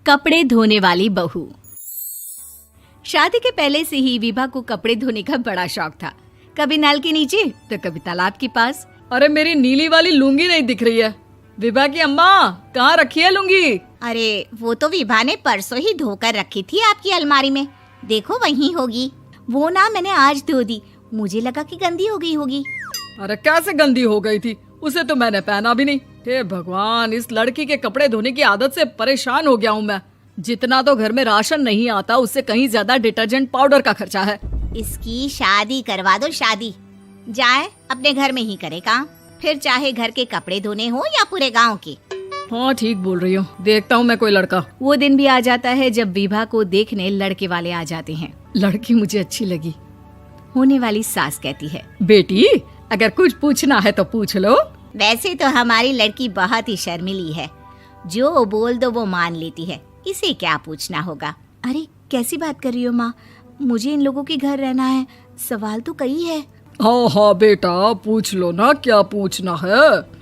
कपड़े धोने वाली बहू। शादी के पहले से ही विभा को कपड़े धोने का बड़ा शौक था। कभी नल के नीचे तो कभी तालाब के पास। अरे मेरी नीली वाली लुंगी नहीं दिख रही है। विभा की अम्मा, कहाँ रखी है लुंगी? अरे वो तो विभा ने परसों ही धोकर रखी थी आपकी अलमारी में, देखो वहीं होगी। वो ना मैंने आज धो दी, मुझे लगा कि गंदी हो गई होगी। अरे कैसे गंदी हो गई थी? उसे तो मैंने पहना भी नहीं। हे भगवान, इस लड़की के कपड़े धोने की आदत से परेशान हो गया हूँ मैं। जितना तो घर में राशन नहीं आता, उससे कहीं ज्यादा डिटर्जेंट पाउडर का खर्चा है। इसकी शादी करवा दो, शादी जाए अपने घर में ही करे काम, फिर चाहे घर के कपड़े धोने हो या पूरे गांव के। हाँ ठीक बोल रही हूँ, देखता हूँ मैं कोई लड़का। वो दिन भी आ जाता है जब विभा को देखने लड़के वाले आ जाते हैं। लड़की मुझे अच्छी लगी। होने वाली सास कहती है, बेटी अगर कुछ पूछना है तो पूछ लो। वैसे तो हमारी लड़की बहुत ही शर्मीली है, जो बोल दो वो मान लेती है, इसे क्या पूछना होगा। अरे कैसी बात कर रही हो माँ, मुझे इन लोगों के घर रहना है, सवाल तो कई है। हाँ हाँ बेटा, पूछ लो ना, क्या पूछना है।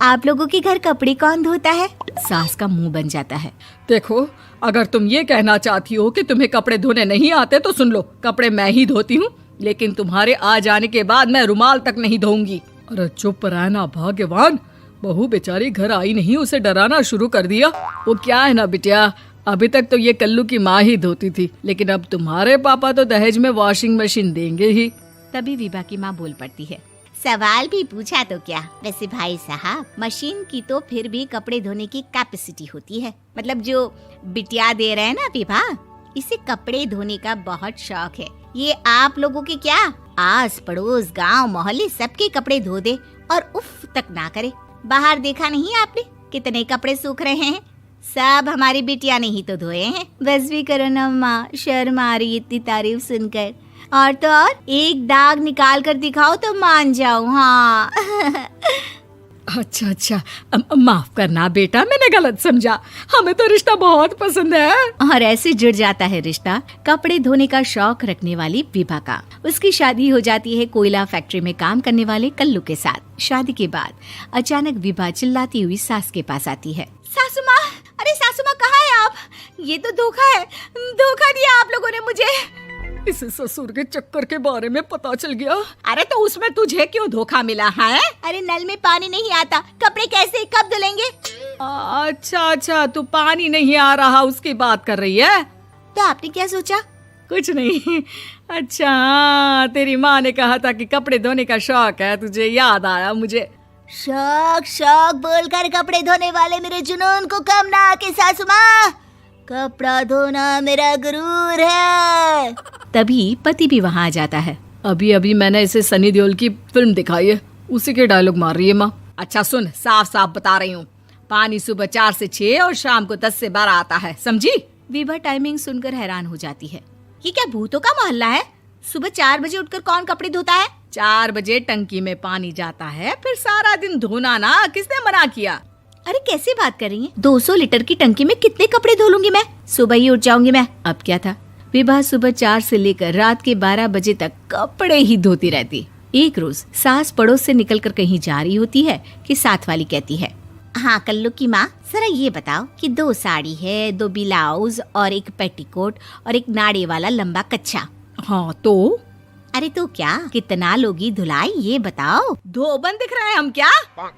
आप लोगों के घर कपड़े कौन धोता है? सास का मुंह बन जाता है। देखो, अगर तुम ये कहना चाहती हो कि तुम्हें कपड़े धोने नहीं आते तो सुन लो, कपड़े मैं ही धोती हूँ, लेकिन तुम्हारे आ जाने के बाद मैं रुमाल तक नहीं धोऊंगी। अरे चुप रहना भाग्यवान, बहू बेचारी घर आई नहीं, उसे डराना शुरू कर दिया। वो क्या है ना बिटिया, अभी तक तो ये कल्लू की माँ ही धोती थी, लेकिन अब तुम्हारे पापा तो दहेज में वॉशिंग मशीन देंगे ही। तभी विभा की माँ बोल पड़ती है, सवाल भी पूछा तो क्या। वैसे भाई साहब, मशीन की तो फिर भी कपड़े धोने की कैपेसिटी होती है। मतलब जो बिटिया दे रहे हैं ना विभा, इसे कपड़े धोने का बहुत शौक है। ये आप लोगों के क्या, आस पड़ोस गांव मोहल्ले सबके कपड़े धो दे और उफ तक ना करे। बाहर देखा नहीं आपने कितने कपड़े सूख रहे हैं? सब हमारी बिटिया ने ही तो धोए हैं। बस भी करो ना माँ, शर्म आ रही इतनी तारीफ सुनकर। और तो और एक दाग निकाल कर दिखाओ तो मान जाओ। हाँ अच्छा, माफ करना बेटा, मैंने गलत समझा। हमें तो रिश्ता बहुत पसंद है। और ऐसे जुड़ जाता है रिश्ता कपड़े धोने का शौक रखने वाली विभा का। उसकी शादी हो जाती है कोयला फैक्ट्री में काम करने वाले कल्लू के साथ। शादी के बाद अचानक विभा चिल्लाती हुई सास के पास आती है। सासू माँ, अरे सासू माँ कहाँ है आप? ये तो धोखा है, धोखा दिया आप लोगों ने मुझे। इसे ससुर के चक्कर के बारे में पता चल गया। अरे तो उसमें तुझे क्यों धोखा मिला है? अरे नल में पानी नहीं आता, कपड़े कैसे कब धुलेंगे? अच्छा, तू पानी नहीं आ रहा उसकी बात कर रही है। तो आपने क्या सोचा? कुछ नहीं। अच्छा, तेरी माँ ने कहा था कि कपड़े धोने का शौक है तुझे, याद आया मुझे। शौक बोलकर कपड़े धोने वाले मेरे जुनून को कम ना आके सासू माँ, कपड़ा धोना मेरा गुरूर है। तभी पति भी वहाँ आ जाता है। अभी मैंने इसे सनी देओल की फिल्म दिखाई है, उसी के डायलॉग मार रही है माँ। अच्छा सुन, साफ साफ बता रही हूँ, पानी सुबह 4 से 6 और शाम को 10 से 12 आता है, समझी? विभा टाइमिंग सुनकर हैरान हो जाती है। ये क्या भूतों का मोहल्ला है? सुबह 4 बजे उठकर कौन कपड़े धोता है? 4 बजे टंकी में पानी जाता है, फिर सारा दिन धोना ना, किसने मना किया? अरे कैसी बात कर रही हैं? 200 लीटर की टंकी में कितने कपड़े धो लूंगी मैं? सुबह ही उठ जाऊंगी मैं। अब क्या था, विभा सुबह 4 से लेकर रात के 12 बजे तक कपड़े ही धोती रहती। एक रोज सास पड़ोस से निकलकर कहीं जा रही होती है कि साथ वाली कहती है, हाँ कल्लू की माँ, जरा ये बताओ कि 2 साड़ी है, 2 ब्लाउज और एक पेटीकोट और एक नाड़े वाला लंबा कच्छा। हाँ तो? अरे तो क्या, कितना लोगी धुलाई ये बताओ। धोबन दिख रहे हैं हम क्या?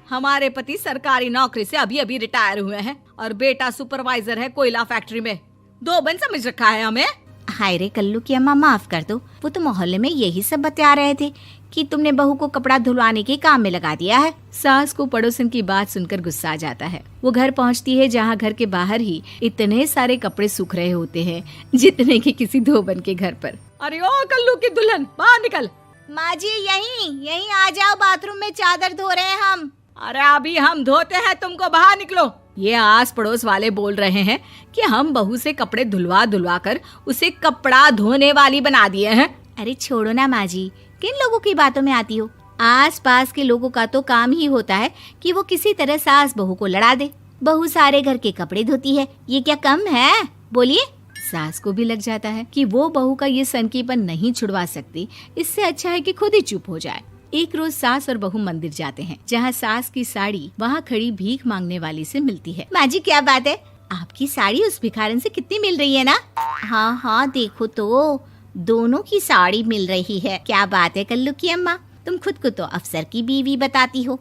हमारे पति सरकारी नौकरी से अभी रिटायर हुए हैं और बेटा सुपरवाइजर है कोयला फैक्ट्री में। धोबन समझ रखा है हमें? हाय रे कल्लू की अम्मा, माफ कर दो, वो तो मोहल्ले में यही सब बता रहे थे कि तुमने बहू को कपड़ा धुलवाने के काम में लगा दिया है। सास को पड़ोसन की बात सुनकर गुस्सा आ जाता है। वो घर पहुंचती है जहां घर के बाहर ही इतने सारे कपड़े सूख रहे होते हैं जितने कि किसी धोबन के घर पर। अरे ओ कल्लू की दुल्हन, बाहर निकल। माँ जी यहीं आ जाओ, बाथरूम में चादर धो रहे हैं हम। अरे अभी हम धोते हैं, तुमको बाहर निकलो। ये आस पड़ोस वाले बोल रहे हैं कि हम बहू से कपड़े धुलवा कर उसे कपड़ा धोने वाली बना दिए हैं। अरे छोड़ो ना माँ जी, किन लोगों की बातों में आती हो? आस पास के लोगों का तो काम ही होता है कि वो किसी तरह सास बहू को लड़ा दे। बहू सारे घर के कपड़े धोती है, ये क्या कम है? बोलिए। सास को भी लग जाता है कि वो बहू का ये सनकीपन नहीं छुड़वा सकती, इससे अच्छा है कि खुद ही चुप हो जाए। एक रोज सास और बहू मंदिर जाते हैं, जहाँ सास की साड़ी वहाँ खड़ी भीख मांगने वाली से मिलती है। माँ जी क्या बात है, आपकी साड़ी उस भिखारन से कितनी मिल रही है ना? हाँ हाँ देखो तो, दोनों की साड़ी मिल रही है। क्या बात है कल्लू की अम्मा, तुम खुद को तो अफसर की बीवी बताती हो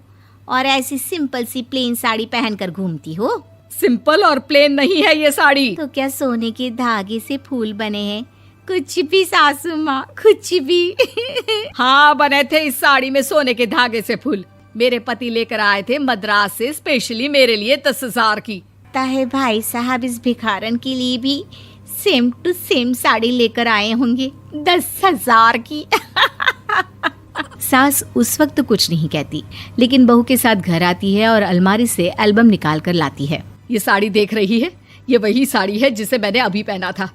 और ऐसी सिंपल सी प्लेन साड़ी पहनकर घूमती हो। सिंपल और प्लेन नहीं है ये साड़ी। तो क्या सोने के धागे से फूल बने हैं? कुछ भी सासू माँ, कुछ भी। हाँ बने थे इस साड़ी में सोने के धागे से फूल। मेरे पति लेकर आए थे मद्रास से स्पेशली मेरे लिए 10,000 की। है भाई साहब इस भिखारन के लिए भी सेम टू सेम साड़ी लेकर आए होंगे 10,000 की। सास उस वक्त तो कुछ नहीं कहती, लेकिन बहू के साथ घर आती है और अलमारी से एल्बम निकाल कर लाती है। ये साड़ी देख रही है, ये वही साड़ी है जिसे मैंने अभी पहना था।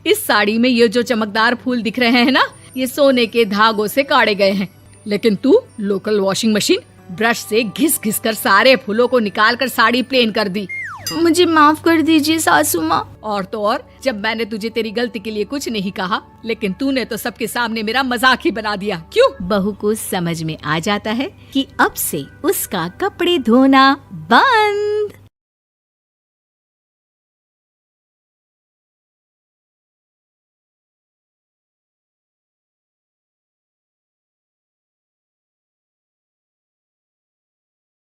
इस साड़ी में ये जो चमकदार फूल दिख रहे हैं ना, ये सोने के धागों से काढ़े गए हैं। लेकिन तू लोकल वॉशिंग मशीन ब्रश से घिस घिस कर सारे फूलों को निकाल कर साड़ी प्लेन कर दी। मुझे माफ कर दीजिए सासू माँ। और तो और, जब मैंने तुझे तेरी गलती के लिए कुछ नहीं कहा, लेकिन तूने तो सबके सामने मेरा मजाक ही बना दिया। क्यों? बहू को समझ में आ जाता है कि अब से उसका कपड़े धोना बंद।